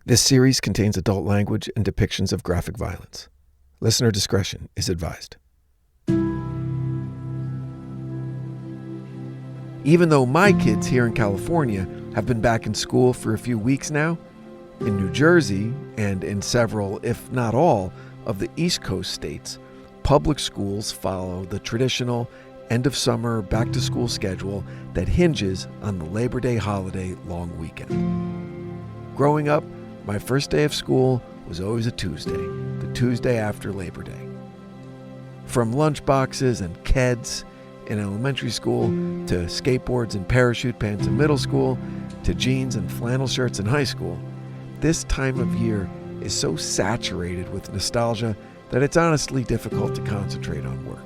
This series contains adult language and depictions of graphic violence. Listener discretion is advised. Even though my kids here in California have been back in school for a few weeks now, in New Jersey and in several, if not all, of the East Coast states, public schools follow the traditional end-of-summer back-to-school schedule that hinges on the Labor Day holiday long weekend. Growing up, my first day of school was always a Tuesday, the Tuesday after Labor Day. From lunch boxes and KEDs in elementary school, to skateboards and parachute pants in middle school, to jeans and flannel shirts in high school, this time of year is so saturated with nostalgia that it's honestly difficult to concentrate on work.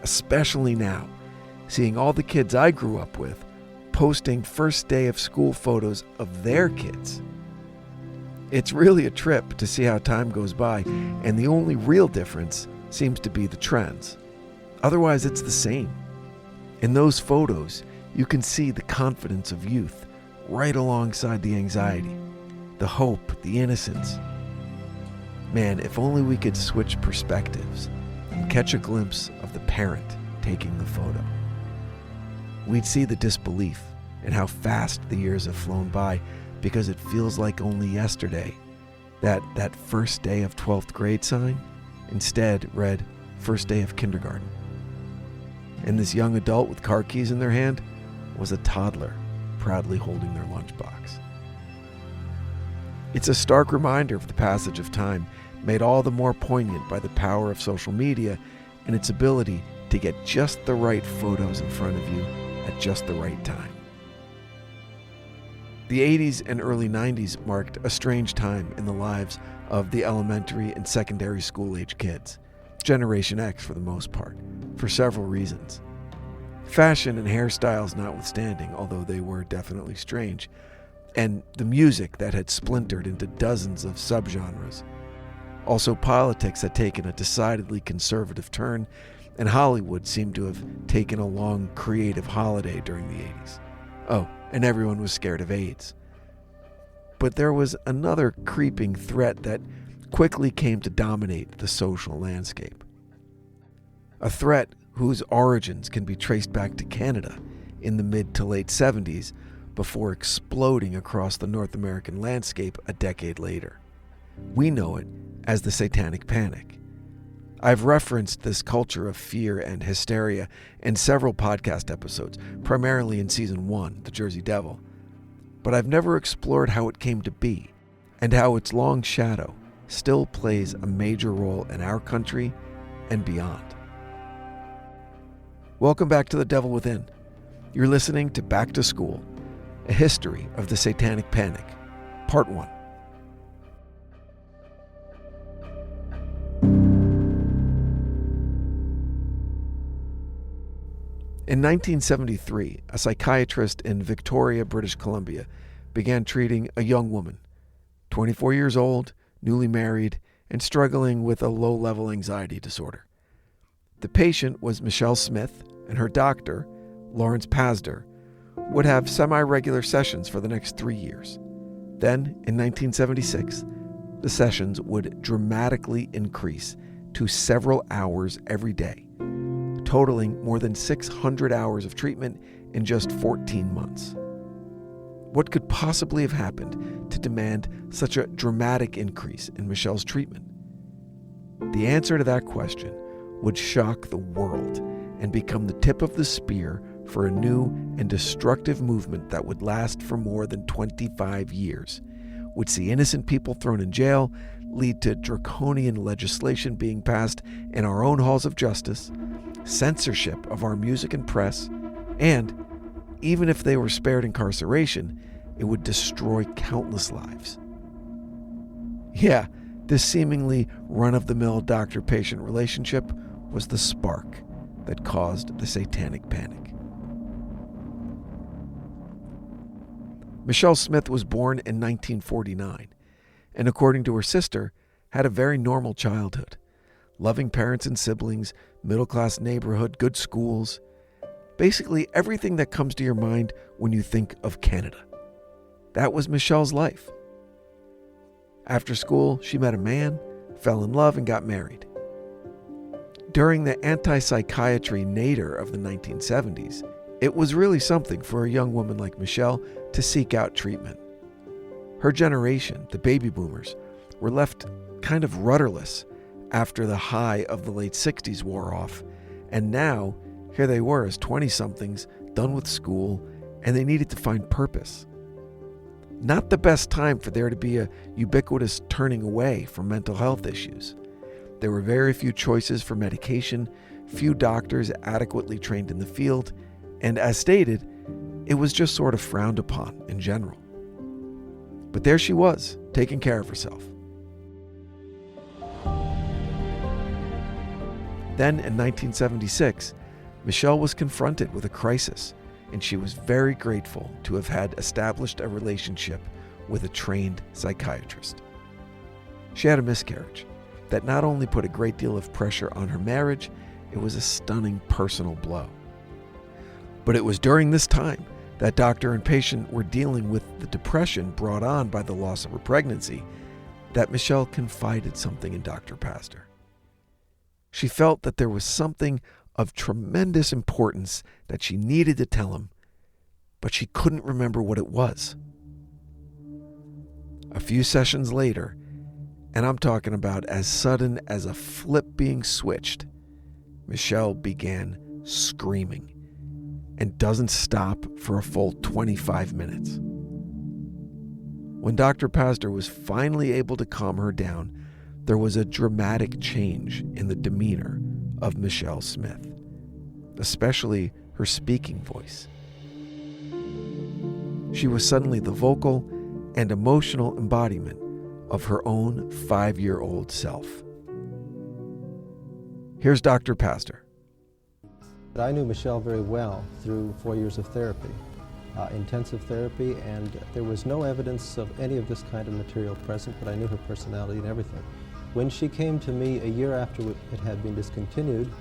Especially now, seeing all the kids I grew up with posting first day of school photos of their kids. It's really a trip to see how time goes by, and the only real difference seems to be the trends. Otherwise, it's the same. In those photos, you can see the confidence of youth right alongside the anxiety, the hope, the innocence. Man, if only we could switch perspectives and catch a glimpse of the parent taking the photo. We'd see the disbelief in how fast the years have flown by, because it feels like only yesterday that first day of 12th grade sign instead read first day of kindergarten. And this young adult with car keys in their hand was a toddler proudly holding their lunchbox. It's a stark reminder of the passage of time, made all the more poignant by the power of social media and its ability to get just the right photos in front of you at just the right time. The 80s and early 90s marked a strange time in the lives of the elementary and secondary school-age kids, Generation X for the most part, for several reasons. Fashion and hairstyles notwithstanding, although they were definitely strange, and the music that had splintered into dozens of subgenres. Also, politics had taken a decidedly conservative turn, and Hollywood seemed to have taken a long creative holiday during the 80s. Oh, and everyone was scared of AIDS. But there was another creeping threat that quickly came to dominate the social landscape. A threat whose origins can be traced back to Canada in the mid to late 70s before exploding across the North American landscape a decade later. We know it as the Satanic Panic. I've referenced this culture of fear and hysteria in several podcast episodes, primarily in Season 1, The Jersey Devil. But I've never explored how it came to be, and how its long shadow still plays a major role in our country and beyond. Welcome back to The Devil Within. You're listening to Back to School, a history of the Satanic Panic, Part 1. In 1973, a psychiatrist in Victoria, British Columbia, began treating a young woman, 24 years old, newly married, and struggling with a low-level anxiety disorder. The patient was Michelle Smith, and her doctor, Lawrence Pazder, would have semi-regular sessions for the next 3 years. Then, in 1976, the sessions would dramatically increase to several hours every day, totaling more than 600 hours of treatment in just 14 months. What could possibly have happened to demand such a dramatic increase in Michelle's treatment? The answer to that question would shock the world and become the tip of the spear for a new and destructive movement that would last for more than 25 years, would see innocent people thrown in jail, lead to draconian legislation being passed in our own halls of justice, censorship of our music and press, and, even if they were spared incarceration, it would destroy countless lives. Yeah, this seemingly run-of-the-mill doctor-patient relationship was the spark that caused the Satanic Panic. Michelle Smith was born in 1949, and according to her sister, had a very normal childhood. Loving parents and siblings, middle-class neighborhood, good schools. Basically everything that comes to your mind when you think of Canada. That was Michelle's life. After school, she met a man, fell in love, and got married. During the anti-psychiatry nadir of the 1970s, it was really something for a young woman like Michelle to seek out treatment. Her generation, the baby boomers, were left kind of rudderless after the high of the late 60s wore off, and now here they were as 20-somethings done with school, and they needed to find purpose. Not the best time for there to be a ubiquitous turning away from mental health issues. There were very few choices for medication, few doctors adequately trained in the field, and as stated, it was just sort of frowned upon in general. But there she was, taking care of herself. Then in 1976, Michelle was confronted with a crisis, and she was very grateful to have had established a relationship with a trained psychiatrist. She had a miscarriage that not only put a great deal of pressure on her marriage, it was a stunning personal blow. But it was during this time that doctor and patient were dealing with the depression brought on by the loss of her pregnancy that Michelle confided something in Dr. Pazder. She felt that there was something of tremendous importance that she needed to tell him, but she couldn't remember what it was. A few sessions later, and I'm talking about as sudden as a flip being switched, Michelle began screaming and doesn't stop for a full 25 minutes. When Dr. Pazder was finally able to calm her down, there was a dramatic change in the demeanor of Michelle Smith, especially her speaking voice. She was suddenly the vocal and emotional embodiment of her own 5-year-old self. Here's Dr. Pazder. I knew Michelle very well through 4 years of therapy, intensive therapy, and there was no evidence of any of this kind of material present, but I knew her personality and everything. When she came to me a year after it had been discontinued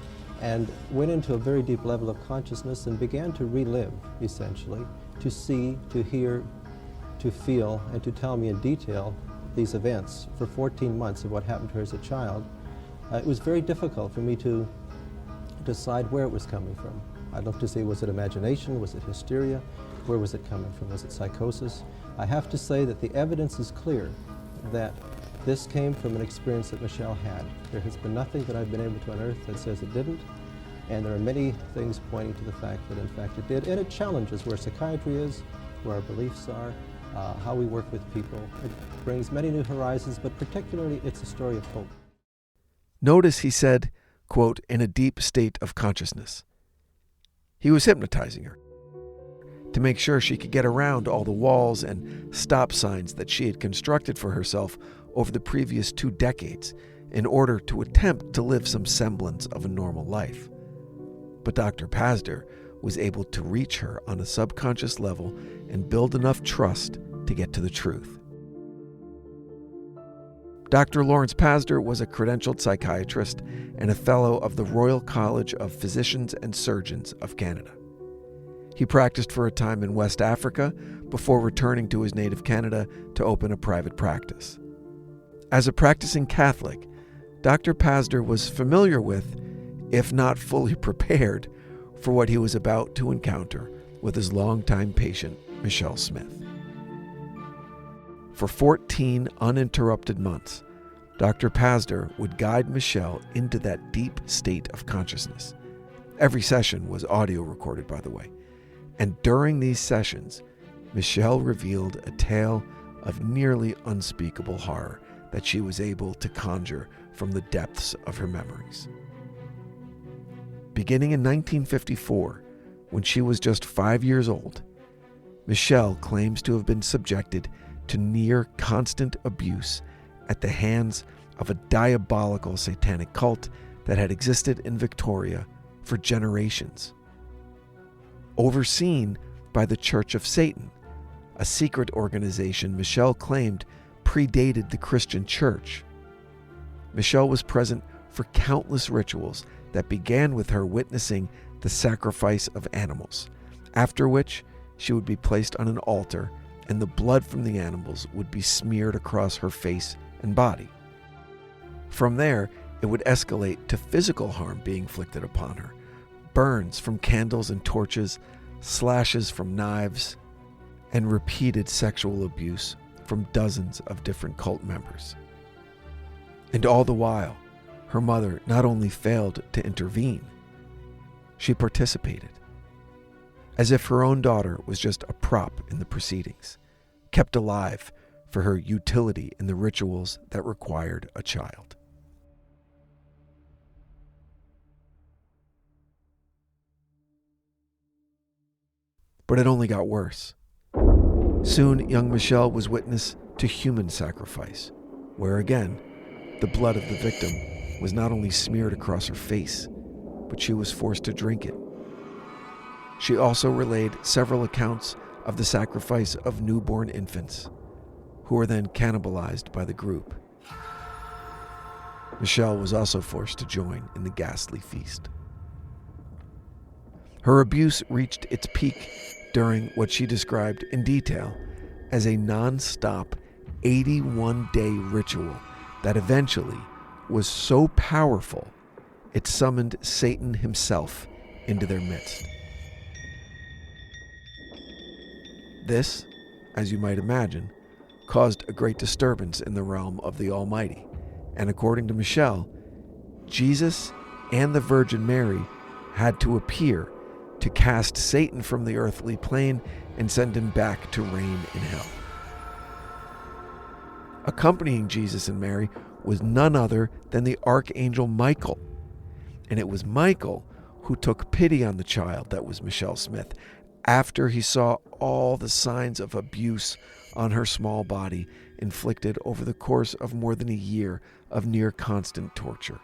and went into a very deep level of consciousness and began to relive, essentially, to see, to hear, to feel, and to tell me in detail these events for 14 months of what happened to her as a child, it was very difficult for me to decide where it was coming from. I looked to see, was it imagination, was it hysteria, where was it coming from, was it psychosis? I have to say that the evidence is clear that this came from an experience that Michelle had. There has been nothing that I've been able to unearth that says it didn't, and there are many things pointing to the fact that in fact it did, and it challenges where psychiatry is, where our beliefs are, how we work with people. It brings many new horizons, but particularly it's a story of hope. Notice he said, quote, in a deep state of consciousness. He was hypnotizing her to make sure she could get around all the walls and stop signs that she had constructed for herself over the previous 2 decades in order to attempt to live some semblance of a normal life. But Dr. Pazder was able to reach her on a subconscious level and build enough trust to get to the truth. Dr. Lawrence Pazder was a credentialed psychiatrist and a fellow of the Royal College of Physicians and Surgeons of Canada. He practiced for a time in West Africa before returning to his native Canada to open a private practice. As a practicing Catholic, Dr. Pazder was familiar with, if not fully prepared, for what he was about to encounter with his longtime patient, Michelle Smith. For 14 uninterrupted months, Dr. Pazder would guide Michelle into that deep state of consciousness. Every session was audio recorded, by the way. And during these sessions, Michelle revealed a tale of nearly unspeakable horror that she was able to conjure from the depths of her memories. Beginning in 1954, when she was just 5 years old, Michelle claims to have been subjected to near constant abuse at the hands of a diabolical satanic cult that had existed in Victoria for generations. Overseen by the Church of Satan, a secret organization Michelle claimed predated the Christian Church. Michelle was present for countless rituals that began with her witnessing the sacrifice of animals, after which she would be placed on an altar and the blood from the animals would be smeared across her face and body. From there, it would escalate to physical harm being inflicted upon her, burns from candles and torches, slashes from knives, and repeated sexual abuse from dozens of different cult members. And all the while, her mother not only failed to intervene, she participated, as if her own daughter was just a prop in the proceedings, kept alive for her utility in the rituals that required a child. But it only got worse. Soon, young Michelle was witness to human sacrifice, where again, the blood of the victim was not only smeared across her face, but she was forced to drink it. She also relayed several accounts of the sacrifice of newborn infants, who were then cannibalized by the group. Michelle was also forced to join in the ghastly feast. Her abuse reached its peak during what she described in detail as a non-stop 81-day ritual that eventually was so powerful it summoned Satan himself into their midst. This, as you might imagine, caused a great disturbance in the realm of the Almighty, and according to Michelle, Jesus and the Virgin Mary had to appear to cast Satan from the earthly plane and send him back to reign in hell. Accompanying Jesus and Mary was none other than the Archangel Michael, and it was Michael who took pity on the child that was Michelle Smith after he saw all the signs of abuse on her small body inflicted over the course of more than a year of near constant torture,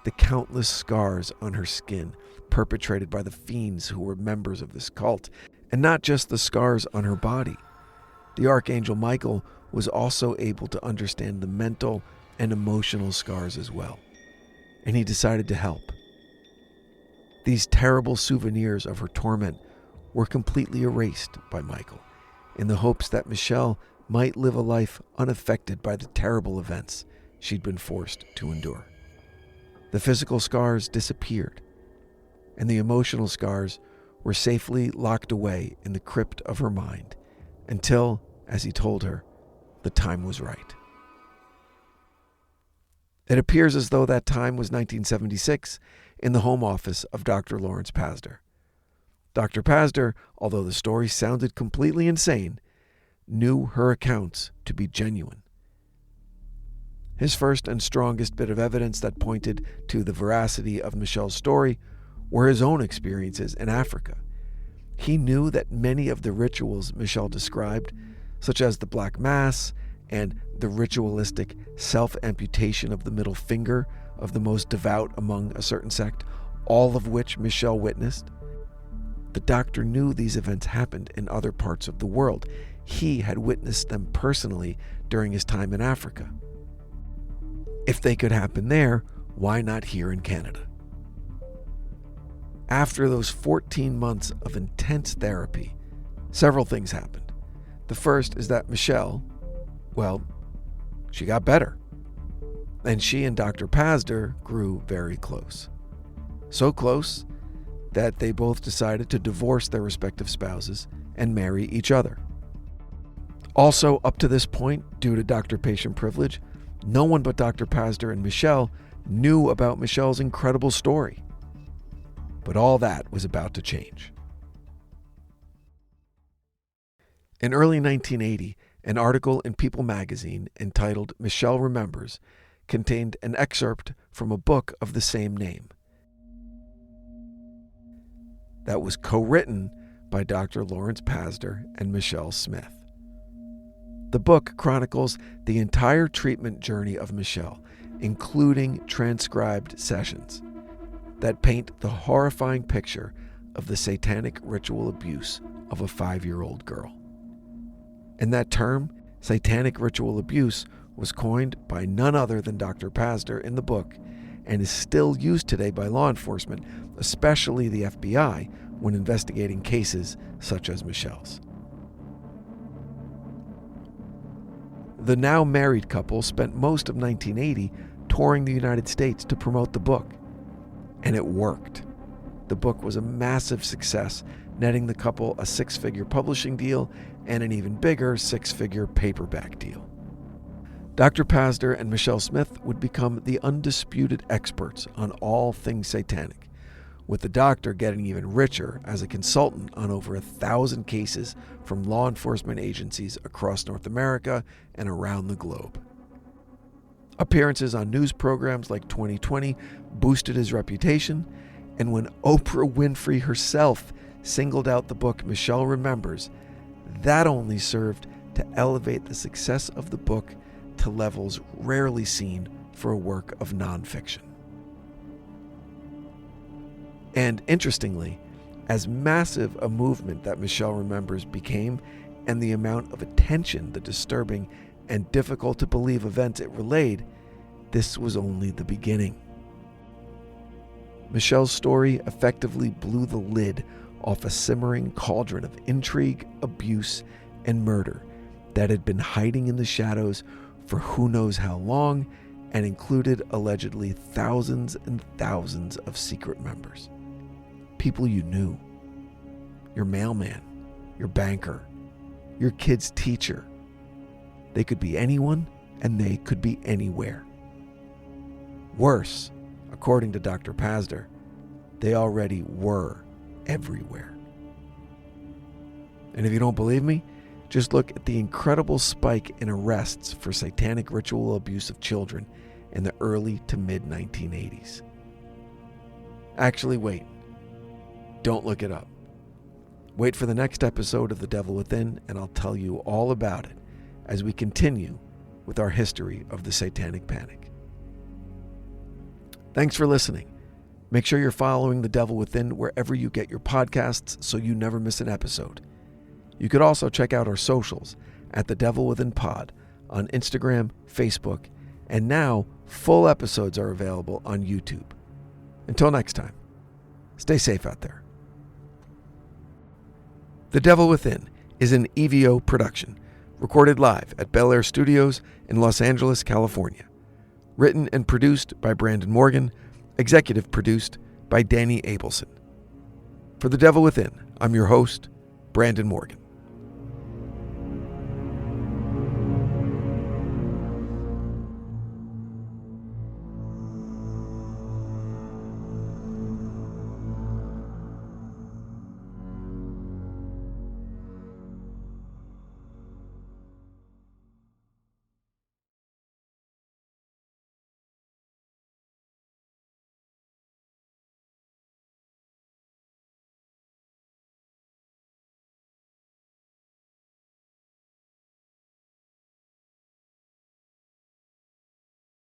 the countless scars on her skin perpetrated by the fiends who were members of this cult, and not just the scars on her body. The Archangel Michael was also able to understand the mental and emotional scars as well, and he decided to help. These terrible souvenirs of her torment were completely erased by Michael, in the hopes that Michelle might live a life unaffected by the terrible events she'd been forced to endure. The physical scars disappeared, and the emotional scars were safely locked away in the crypt of her mind until, as he told her, the time was right. It appears as though that time was 1976 in the home office of Dr. Lawrence Pazder. Dr. Pazder, although the story sounded completely insane, knew her accounts to be genuine. His first and strongest bit of evidence that pointed to the veracity of Michelle's story were his own experiences in Africa. He knew that many of the rituals Michelle described, such as the Black Mass and the ritualistic self-amputation of the middle finger of the most devout among a certain sect, all of which Michelle witnessed, the doctor knew these events happened in other parts of the world. He had witnessed them personally during his time in Africa. If they could happen there, why not here in Canada? After those 14 months of intense therapy, several things happened. The first is that Michelle, well, she got better. And she and Dr. Pazder grew very close. So close that they both decided to divorce their respective spouses and marry each other. Also, up to this point, due to doctor-patient privilege, no one but Dr. Pazder and Michelle knew about Michelle's incredible story. But all that was about to change. In early 1980, an article in People magazine entitled Michelle Remembers contained an excerpt from a book of the same name that was co-written by Dr. Lawrence Pazder and Michelle Smith. The book chronicles the entire treatment journey of Michelle, including transcribed sessions that paint the horrifying picture of the satanic ritual abuse of a 5-year-old girl. And that term, satanic ritual abuse, was coined by none other than Dr. Pazder in the book and is still used today by law enforcement, especially the FBI, when investigating cases such as Michelle's. The now married couple spent most of 1980 touring the United States to promote the book. And it worked. The book was a massive success, netting the couple a six-figure publishing deal and an even bigger six-figure paperback deal. Dr. Pazder and Michelle Smith would become the undisputed experts on all things satanic, with the doctor getting even richer as a consultant on over 1,000 cases from law enforcement agencies across North America and around the globe. Appearances on news programs like 2020 boosted his reputation, and when Oprah Winfrey herself singled out the book Michelle Remembers, that only served to elevate the success of the book to levels rarely seen for a work of nonfiction. And interestingly, as massive a movement that Michelle Remembers became, and the amount of attention the disturbing and difficult to believe events it relayed, this was only the beginning. Michelle's story effectively blew the lid off a simmering cauldron of intrigue, abuse, and murder that had been hiding in the shadows for who knows how long, and included allegedly thousands and thousands of secret members. People you knew. Your mailman, your banker, your kid's teacher. They could be anyone, and they could be anywhere. Worse, according to Dr. Pazder, they already were everywhere. And if you don't believe me, just look at the incredible spike in arrests for satanic ritual abuse of children in the early to mid-1980s. Actually, wait. Don't look it up. Wait for the next episode of The Devil Within, and I'll tell you all about it as we continue with our history of the Satanic Panic. Thanks for listening. Make sure you're following The Devil Within wherever you get your podcasts so you never miss an episode. You could also check out our socials at The Devil Within Pod on Instagram, Facebook, and now full episodes are available on YouTube. Until next time, stay safe out there. The Devil Within is an EVO production, recorded live at Bel Air Studios in Los Angeles, California. Written and produced by Brandon Morgan, executive produced by Danny Abelson. For The Devil Within, I'm your host, Brandon Morgan.